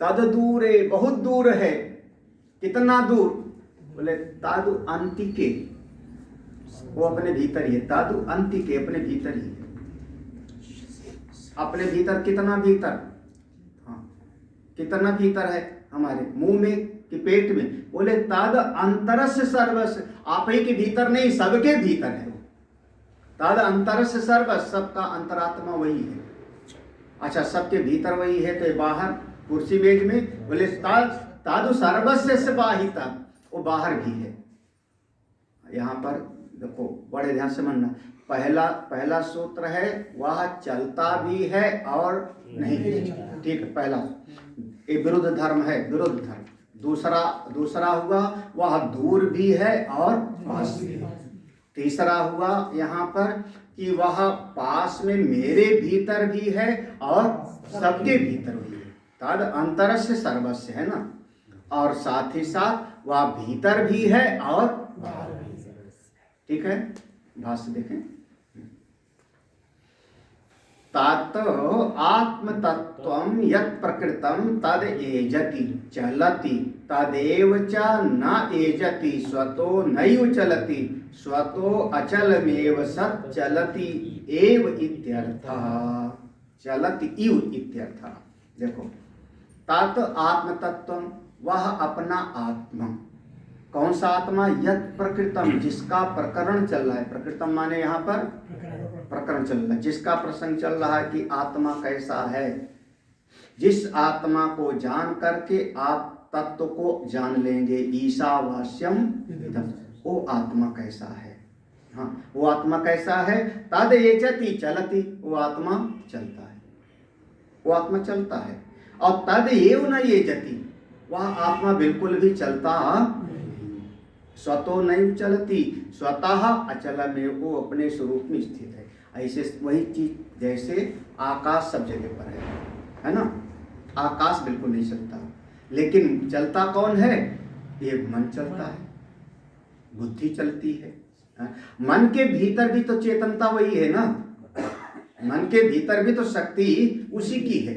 तद दूरे, बहुत दूर है। कितना दूर? बोले तादु अंतिके, वो अपने भीतर ही है। तादु अंतिके, अपने भीतर ही है। अपने भीतर कितना भीतर? हाँ, कितना भीतर है? हमारे मुंह में कि पेट में? बोले ताद अंतरस्य सर्वस्य, आप ही के भीतर नहीं, सबके भीतर है। ताद अंतरस्य सर्वस्य, सबका अंतरात्मा वही है। अच्छा, सबके भीतर वही है तो ये बाहर कुर्सी मेज में? बोले तादु सर्वस्य से बाहिता, वो बाहर भी है। यहाँ पर देखो बड़े ध्यान से मानना। पहला सूत्र है वह चलता भी है और नहीं भी चलता, ठीक है? पहला ये विरुद्ध धर्म है, विरुद्ध धर्म। दूसरा हुआ वह दूर भी है और पास भी है। तीसरा हुआ यहाँ पर कि वह पास में मेरे भीतर भी है और सबके भीतर भी है। तद अंतरस्य सर्वस्य है ना, और साथ ही साथ वह भीतर भी है और बाहर भी है। ठीक है, भाष्य देखें। तात आत्म तत्वम यत् प्रकृतम तद एजति चलति तदेव च न एजति स्वतो नैव चलति स्वतो अचलमेव सत् चलति एव इत्यर्थः। चलति इव इत्यर्थः। देखो, तात आत्म तत्वम, वह अपना आत्मा, कौन सा आत्मा? यत् प्रकृतम, जिसका प्रकरण चल रहा है। प्रकृतम माने यहाँ पर प्रकरण चल रहा है, जिसका प्रसंग चल रहा है कि आत्मा कैसा है। जिस आत्मा को जान करके आप तत्व को जान लेंगे, ईशावास्यम इदम्, वो आत्मा कैसा है। हाँ, वो आत्मा कैसा है? तद एचति चलति, वो आत्मा चलता है, वो आत्मा चलता है। और तद एव न एचति, वह आत्मा बिल्कुल भी चलता स्वतो नहीं चलती, स्वतः अचल में वो अपने स्वरूप में स्थित है। ऐसे वही चीज जैसे आकाश सब जगह पर है ना। आकाश बिल्कुल नहीं चलता, लेकिन चलता कौन है? ये मन चलता है, बुद्धि चलती है। मन के भीतर भी तो चेतनता वही है ना, मन के भीतर भी तो शक्ति उसी की है।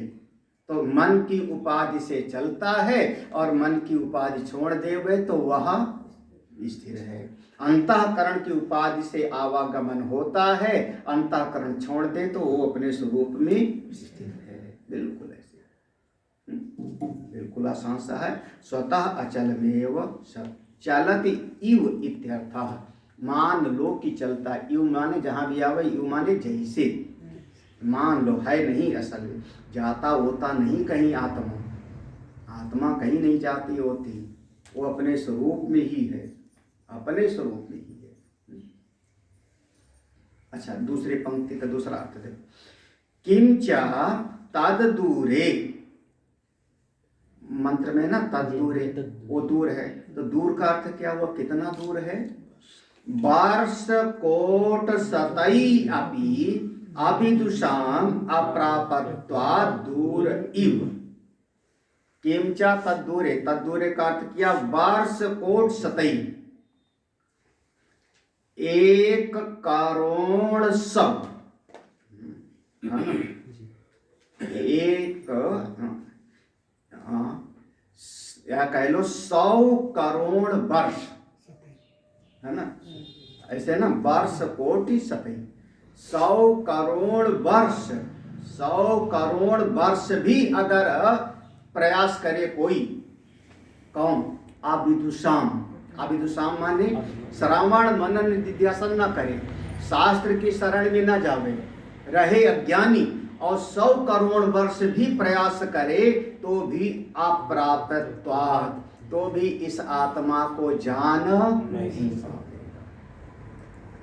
तो मन की उपाधि से चलता है और मन की उपाधि छोड़ देवे तो वह स्थिर है। अंतःकरण की उपाधि से आवागमन होता है, अंतःकरण छोड़ दे तो वो अपने स्वरूप में स्थिर है। बिल्कुल ऐसे, बिल्कुल आसान सा है। स्वतः अचलमेव सब चलति इव इत्यर्थः। मान लो कि चलता, इव माने जहाँ भी आवे, इव माने जैसे। मान लो है नहीं, असल में जाता होता नहीं कहीं आत्मा, आत्मा कहीं नहीं जाती होती, वो अपने स्वरूप में ही है, अपने स्वरूप में ही है। अच्छा, दूसरी पंक्ति का दूसरा अर्थ देखो, किंचा तद दूरे, मंत्र में ना तद दूरे, वो दूर है। तो दूर का अर्थ क्या हुआ? कितना दूर है? वर्ष कोट सतई अपि अभिदुषाम अप्रापत्वा दूर इव। किंचा तद्दूरे, तद्दूरे का अर्थ किया वर्ष कोट सतई, 1 करोड़ सब, एक या कह लो 100 करोड़ वर्ष, है ना। ऐसे ना, वर्ष कोटि सतई, 100 करोड़ वर्ष, 100 करोड़ वर्ष भी अगर प्रयास करे कोई, कौन? अविदुषाम, अविदुषाम माने श्रवण मनन निधिध्यासन न करे, शास्त्र की शरण में न जावे, रहे अज्ञानी, और 100 करोड़ वर्ष भी प्रयास करे तो भी अप्राप्तत्वात्, तो भी इस आत्मा को जान नहीं पाएगा।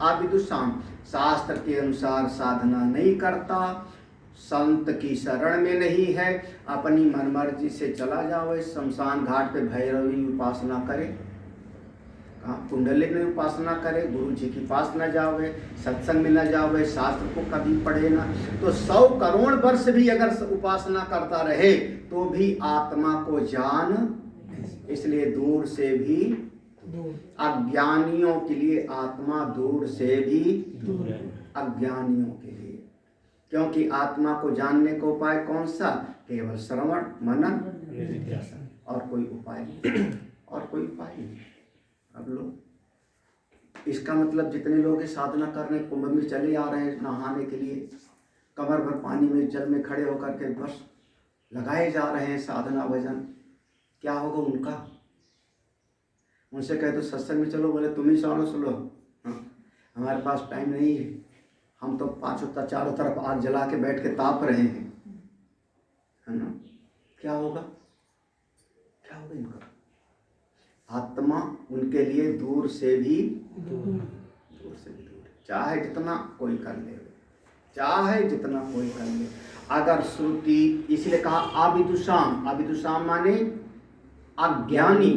अविदुषाम, शास्त्र के अनुसार साधना नहीं करता, संत की शरण में नहीं है, अपनी मनमर्जी से चला जावे, शमशान घाट पे भैरवी उपासना करे, कुंडली में उपासना करे, गुरु जी के पास न जावे, सत्संग में न जावे, शास्त्र को कभी पढ़े ना, तो 100 करोड़ वर्ष भी अगर उपासना करता रहे तो भी आत्मा को जान। इसलिए दूर से भी अज्ञानियों के लिए आत्मा दूर से भी दूर है, अज्ञानियों के लिए। क्योंकि आत्मा को जानने का उपाय कौन सा? केवल श्रवण मनन निधिध्यासन, और कोई उपाय नहीं, और कोई उपाय नहीं। अब लोग, इसका मतलब जितने लोग साधना करने कुंभ में चले आ रहे हैं नहाने के लिए, कमर भर पानी में जल में खड़े होकर के बस लगाए जा रहे हैं साधना भजन, क्या होगा उनका? उनसे कहे तो सत्संग में चलो, बोले तुम ही सुनो, हमारे पास टाइम नहीं है, हम तो चारों तरफ आग जला के बैठ के ताप रहे हैं, है ना। क्या होगा? क्या होगा इनका? आत्मा उनके लिए दूर से भी दूर, चाहे जितना कोई कर ले, चाहे जितना कोई कर ले। अगर श्रुति, इसलिए कहा अविदुषाम, अविदुषाम माने अज्ञानी,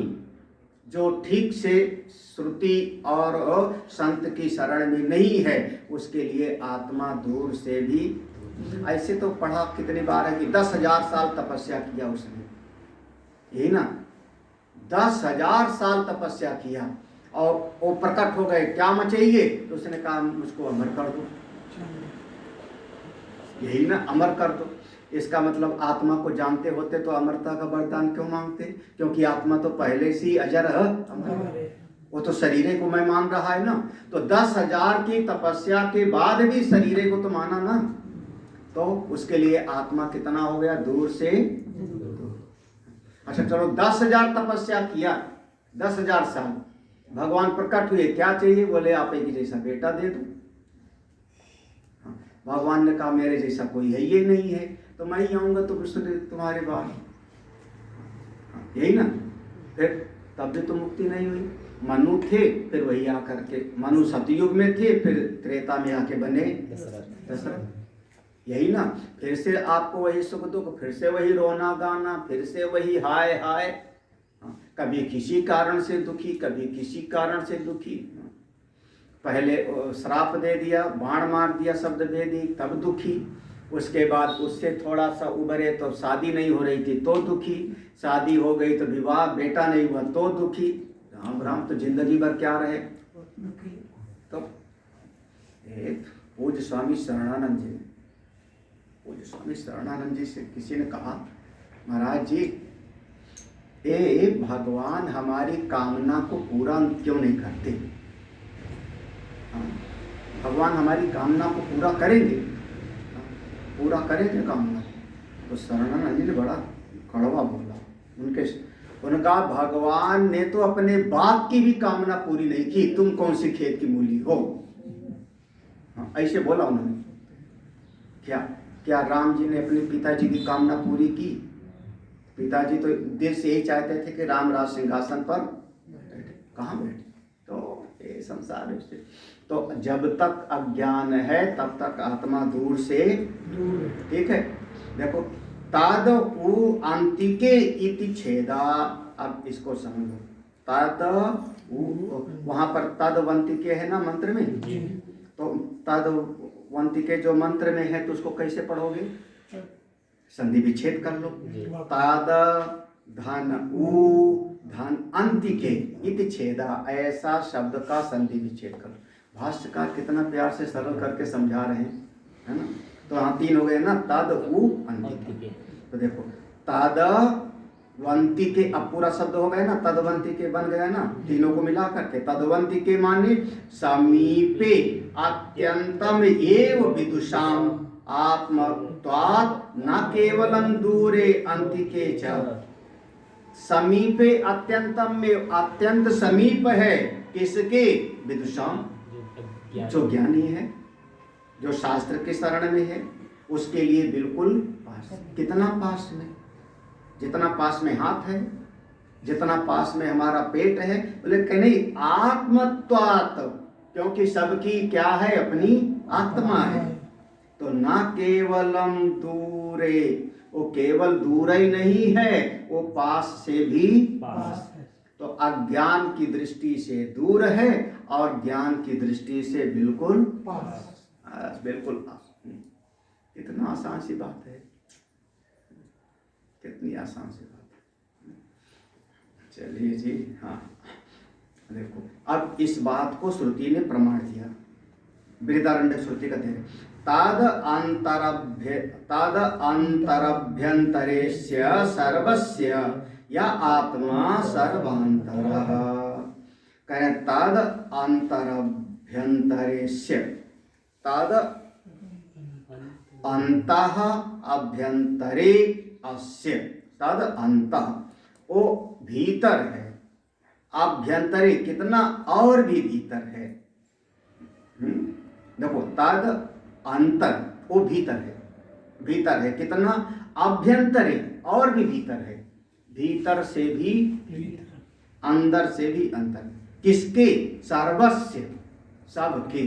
जो ठीक से श्रुति और संत की शरण में नहीं है, उसके लिए आत्मा दूर से भी। ऐसे तो पढ़ा कितनी बार है कि 10,000 साल तपस्या किया उसने, यही ना, 10,000 साल तपस्या किया और वो प्रकट हो गए, क्या मचेंगे? तो उसने कहा मुझको अमर कर दो, यही ना, अमर कर दो। इसका मतलब आत्मा को जानते होते तो अमरता का वरदान क्यों मांगते? क्योंकि आत्मा तो पहले से ही अजर है, अमर, वो तो शरीरे को मैं मान रहा है ना। तो 10,000 की तपस्या के बाद भी शरीरे को तो माना ना, तो उसके लिए आत्मा कितना हो गया? दूर से। अच्छा चलो, 10,000 तपस्या किया, 10,000 साल भगवान प्रकट हुए, क्या चाहिए? बोले आप एक जैसा बेटा दे दो। हाँ, भगवान ने कहा मेरे जैसा कोई है ये नहीं है, तो मैं ही आऊँगा तो विष्णु तुम्हारे बाद। हाँ, यही ना। फिर तब भी तो मुक्ति नहीं हुई। मनु थे, फिर वही आकर के, मनु सतयुग में थे, फिर त्रेता में आके बने दशरथ। यही ना। फिर से आपको वही सुख दुख, फिर से वही रोना गाना, फिर से वही हाय हाय। हाँ, कभी किसी कारण से दुखी, कभी किसी कारण से दुखी। पहले श्राप दे दिया, बाण मार दिया शब्द वेदी, तब दुखी। उसके बाद उससे थोड़ा सा उभरे तो शादी नहीं हो रही थी तो दुखी, शादी हो गई तो विवाह बेटा नहीं हुआ तो दुखी। राम राम, तो जिंदगी भर क्या रहे। तो एक पूज्य स्वामी शरणानंद जी, पूज्य स्वामी शरणानंद जी से किसी ने कहा, महाराज जी ये भगवान हमारी कामना को पूरा क्यों नहीं करते? हाँ, भगवान हमारी कामना को पूरा करेंगे, पूरा करेंगे कामना। तो शरणानंद जी ने बड़ा कड़वा बोला। उनका भगवान ने तो अपने बाप की भी कामना पूरी नहीं की, तुम कौन सी खेत की मूली हो। हाँ, ऐसे बोला उन्होंने। क्या राम जी ने अपने पिताजी की कामना पूरी की? पिताजी तो दिल से यही चाहते थे कि राम राज सिंहासन पर बैठे, कहाँ बैठे। तो ये संसार है। तो जब तक अज्ञान है तब तक आत्मा दूर से दूर, ठीक है। देखो, तद उ अंतिके इति छेदा। अब इसको समझो, तद उ, वहां पर तदवंतिके है ना मंत्र में, तो तदवंतिके जो मंत्र में है तो उसको कैसे पढ़ोगे? संधि विच्छेद कर लो। तद धन उ धन अंतिके इति छेदा, ऐसा शब्द का संधि विच्छेद करो। भाष्यकार कितना प्यार से सरल करके समझा रहे हैं, है ना। तो यहाँ 3 हो गए ना, तद उ अंतिके। तो देखो, तद वंतिके, अब पूरा शब्द हो गया ना, तदवंतिके बन गया ना, तीनों को मिला करके। तदवंतिके माने समीपे अत्यंतम एव विदुषाम आत्मत्वात् न केवलम दूरे अंतिके च। समीपे अत्यंतम में, अत्यंत समीप है किसके? विदुषाम, जो ज्ञानी है, जो शास्त्र के शरण में है, उसके लिए बिल्कुल पास। कितना पास में? जितना पास में हाथ है, जितना पास में हमारा पेट है। बोले कि नहीं, आत्मत्वात्, क्योंकि सबकी क्या है? अपनी आत्मा है। तो ना केवलम दूरे, वो केवल दूर ही नहीं है, वो पास से भी पास है। तो अज्ञान की दृष्टि से दूर है और ज्ञान की दृष्टि से बिल्कुल पास, बिल्कुल पास। कितना आसान सी बात है, कितनी आसान सी बात है। चलिए जी, हाँ देखो, अब इस बात को श्रुति ने प्रमाण दिया। बृहदारण्यक श्रुति कहते हैं, तद अंतरभ्यंतरेस्य सर्वस्य या आत्मा सर्वांतरः। कहें तद अंतरभ्यंतरेस्य, तद अंतः अभ्यंतरे अस्य, तद अंतः वो भीतर है, अभ्यंतरे कितना और भी भीतर है। देखो, तद अंतर वो भीतर है, भीतर है कितना? अभ्यंतरे और भी भीतर है, भीतर से भी अंदर से भी अंतर। किसके? सर्वस्य, सबके।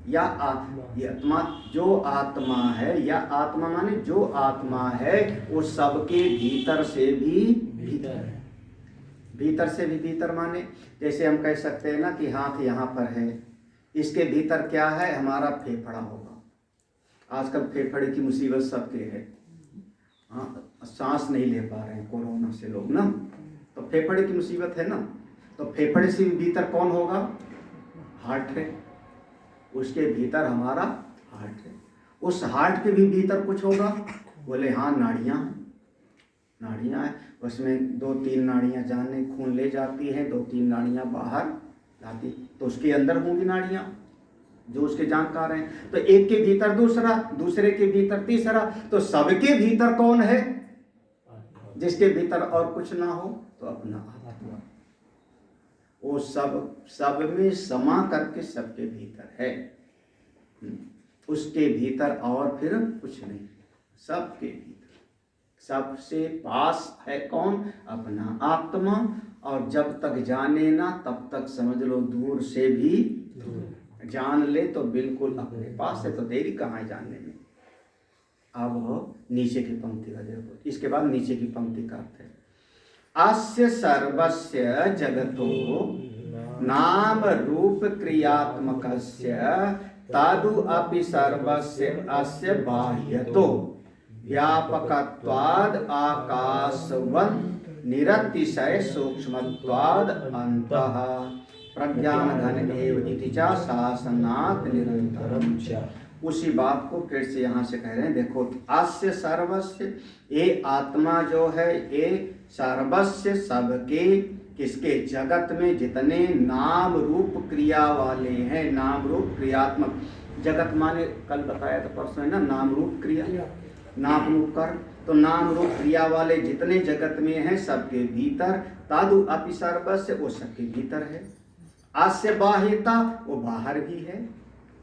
या आत्मा, जो आत्मा है, या आत्मा माने जो आत्मा है, वो सबके भीतर से भी भीतर है। भीतर से भी भीतर माने जैसे हम कह सकते हैं ना कि हाथ यहाँ पर है, इसके भीतर क्या है? हमारा फेफड़ा होगा। आजकल फेफड़े की मुसीबत सबके है। हाँ, सांस नहीं ले पा रहे हैं कोरोना से लोग ना, तो फेफड़े की मुसीबत है ना। तो फेफड़े से भी भीतर कौन होगा? हार्ट है, उसके भीतर हमारा हार्ट है। उस हार्ट के भी भीतर कुछ होगा? बोले हाँ, नाड़ियाँ हैं, नाड़ियाँ हैं, उसमें 2-3 नाड़ियाँ जाने खून ले जाती हैं, 2-3 नाड़ियाँ बाहर लाती, तो उसके अंदर होंगी नाड़ियाँ जो उसके जानकार हैं। तो एक के भीतर दूसरा, दूसरे के भीतर तीसरा, तो सबके भीतर कौन है? जिसके भीतर और कुछ ना हो तो अपना आत्मा। वो सब में समा करके सबके भीतर है। उसके भीतर और फिर कुछ नहीं, सबके भीतर। सबसे पास है कौन? अपना आत्मा। और जब तक जाने ना तब तक समझ लो दूर से भी जान ले तो बिल्कुल अपने पास है, तो देरी कहाँ है जानने में। अब नीचे की पंक्ति का देखो, इसके बाद नीचे की पंक्ति का अर्थ है अस्य सर्वस्य जगतो नाम रूप क्रियात्मकस्य तदु अपि सर्वस्य अस्य बाह्यतो व्यापकत्वाद आकाशवन् निरतिशय सूक्ष्मत्वाद अंतः प्रज्ञान घन एव इति च शासनात् निरंतरम च। उसी बात को फिर से यहाँ से कह रहे हैं, देखो अस्य सर्वस्य, ये आत्मा जो है ये सर्वस्य सबके, किसके? जगत में जितने नाम रूप क्रिया वाले हैं, नाम रूप क्रियात्मक। जगत माने कल बताया था परसों है ना, नाम रूप क्रिया, नाम रूप कर, तो नाम रूप क्रिया वाले जितने जगत में हैं सबके भीतर तादु अपि सर्वस्य, वो सबके भीतर है। अस्य बाह्यता, वो बाहर भी है,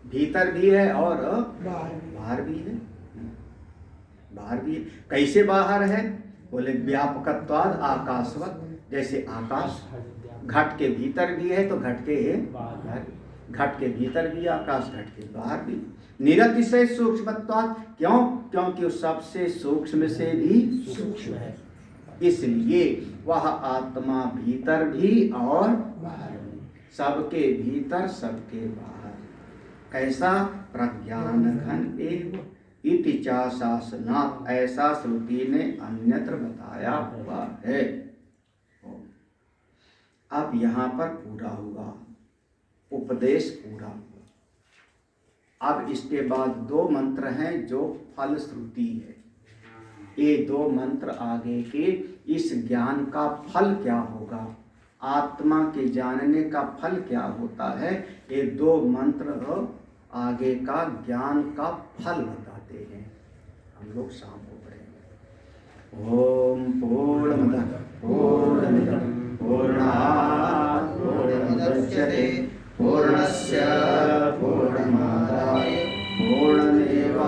भीतर भी है और बाहर भी है। बाहर भी है, कैसे बाहर है? बोले व्यापकत्वाद आकाशवत, जैसे आकाश घट के भीतर भी है तो घट के बाहर, घट के भीतर भी आकाश, घट के बाहर भी। निरतिशय सूक्ष्मत्वात्, क्यों? क्योंकि वो सबसे सूक्ष्म से भी सूक्ष्म है, इसलिए वह आत्मा भीतर भी और बाहर भी, सबके भीतर सबके बाहर। कैसा? प्रज्ञान घन एव इति च शासनात्, ऐसा श्रुति ने अन्यत्र बताया हुआ है। अब यहाँ पर पूरा हुआ उपदेश, पूरा हुआ। अब इसके बाद दो मंत्र हैं जो फल श्रुति है। ये दो मंत्र आगे के इस ज्ञान का फल क्या होगा, आत्मा के जानने का फल क्या होता है, ये दो मंत्र आगे का ज्ञान का फल बताते हैं। हम लोग शाम को पढ़ेंगे। ओम पूर्णमदः पूर्णमिदं पूर्णात् पूर्णमुदच्यते पूर्णस्य पूर्णमादाय पूर्णमेवावशिष्यते।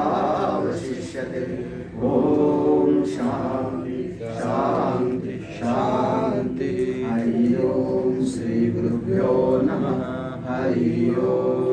ओम शांति शांति शांति। हरि ओम श्री गुरुभ्यो नमः। हरि ओम।